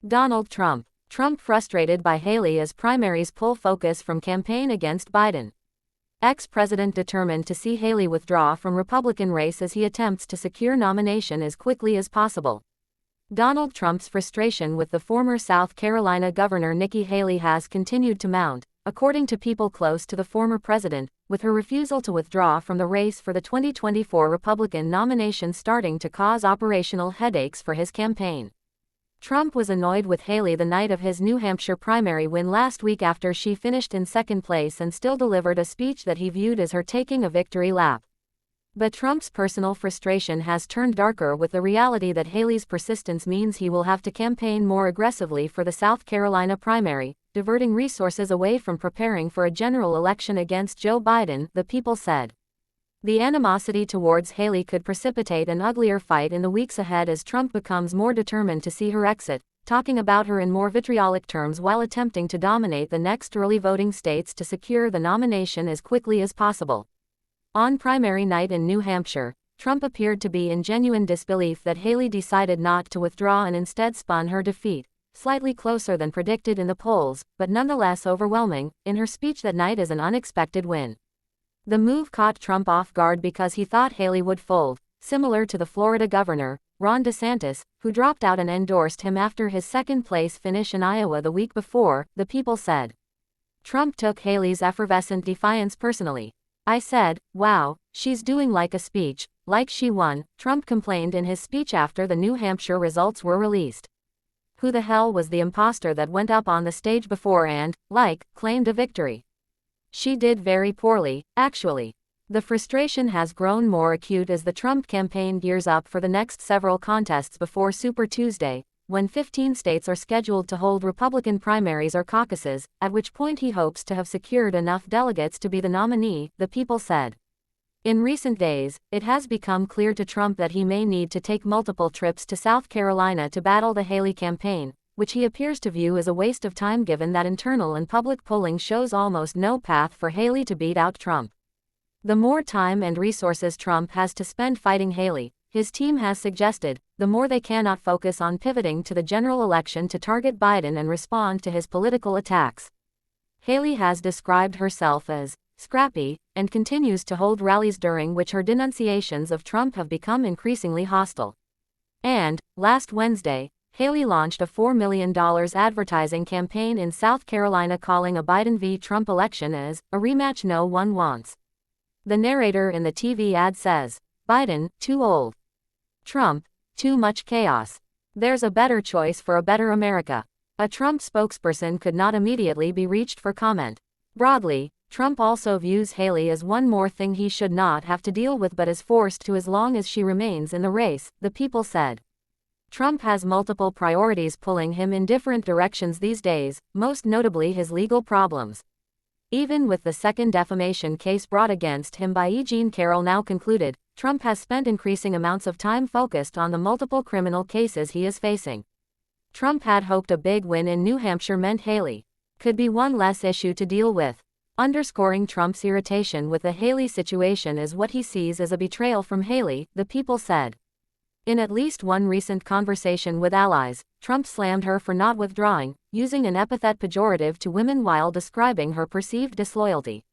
Donald Trump. Trump frustrated by Haley as primaries pull focus from campaign against Biden. Ex-president determined to see Haley withdraw from Republican race as he attempts to secure nomination as quickly as possible. Donald Trump's frustration with the former South Carolina Governor Nikki Haley has continued to mount, according to people close to the former president, with her refusal to withdraw from the race for the 2024 Republican nomination starting to cause operational headaches for his campaign. Trump was annoyed with Haley the night of his New Hampshire primary win last week after she finished in second place and still delivered a speech that he viewed as her taking a victory lap. But Trump's personal frustration has turned darker with the reality that Haley's persistence means he will have to campaign more aggressively for the South Carolina primary, diverting resources away from preparing for a general election against Joe Biden, the People said. The animosity towards Haley could precipitate an uglier fight in the weeks ahead as Trump becomes more determined to see her exit, talking about her in more vitriolic terms while attempting to dominate the next early voting states to secure the nomination as quickly as possible. On primary night in New Hampshire, Trump appeared to be in genuine disbelief that Haley decided not to withdraw and instead spun her defeat, slightly closer than predicted in the polls, but nonetheless overwhelming, in her speech that night as an unexpected win. The move caught Trump off guard because he thought Haley would fold, similar to the Florida governor, Ron DeSantis, who dropped out and endorsed him after his second-place finish in Iowa the week before, the People said. Trump took Haley's effervescent defiance personally. "I said, wow, she's doing like a speech, like she won," Trump complained in his speech after the New Hampshire results were released. Who the hell was the imposter that went up on the stage before and, claimed a victory? She did very poorly, actually. The frustration has grown more acute as the Trump campaign gears up for the next several contests before Super Tuesday, when 15 states are scheduled to hold Republican primaries or caucuses, at which point he hopes to have secured enough delegates to be the nominee, the People said. In recent days, it has become clear to Trump that he may need to take multiple trips to South Carolina to battle the Haley campaign, which he appears to view as a waste of time given that internal and public polling shows almost no path for Haley to beat out Trump. The more time and resources Trump has to spend fighting Haley, his team has suggested, the more they cannot focus on pivoting to the general election to target Biden and respond to his political attacks. Haley has described herself as scrappy, and continues to hold rallies during which her denunciations of Trump have become increasingly hostile. And, last Wednesday, Haley launched a $4 million advertising campaign in South Carolina calling a Biden v. Trump election as a rematch no one wants. The narrator in the TV ad says, "Biden, too old. Trump, too much chaos. There's a better choice for a better America." A Trump spokesperson could not immediately be reached for comment. Broadly, Trump also views Haley as one more thing he should not have to deal with but is forced to as long as she remains in the race, the People said. Trump has multiple priorities pulling him in different directions these days, most notably his legal problems. Even with the second defamation case brought against him by E. Jean Carroll now concluded, Trump has spent increasing amounts of time focused on the multiple criminal cases he is facing. Trump had hoped a big win in New Hampshire meant Haley could be one less issue to deal with. Underscoring Trump's irritation with the Haley situation is what he sees as a betrayal from Haley, the People said. In at least one recent conversation with allies, Trump slammed her for not withdrawing, using an epithet pejorative to women while describing her perceived disloyalty.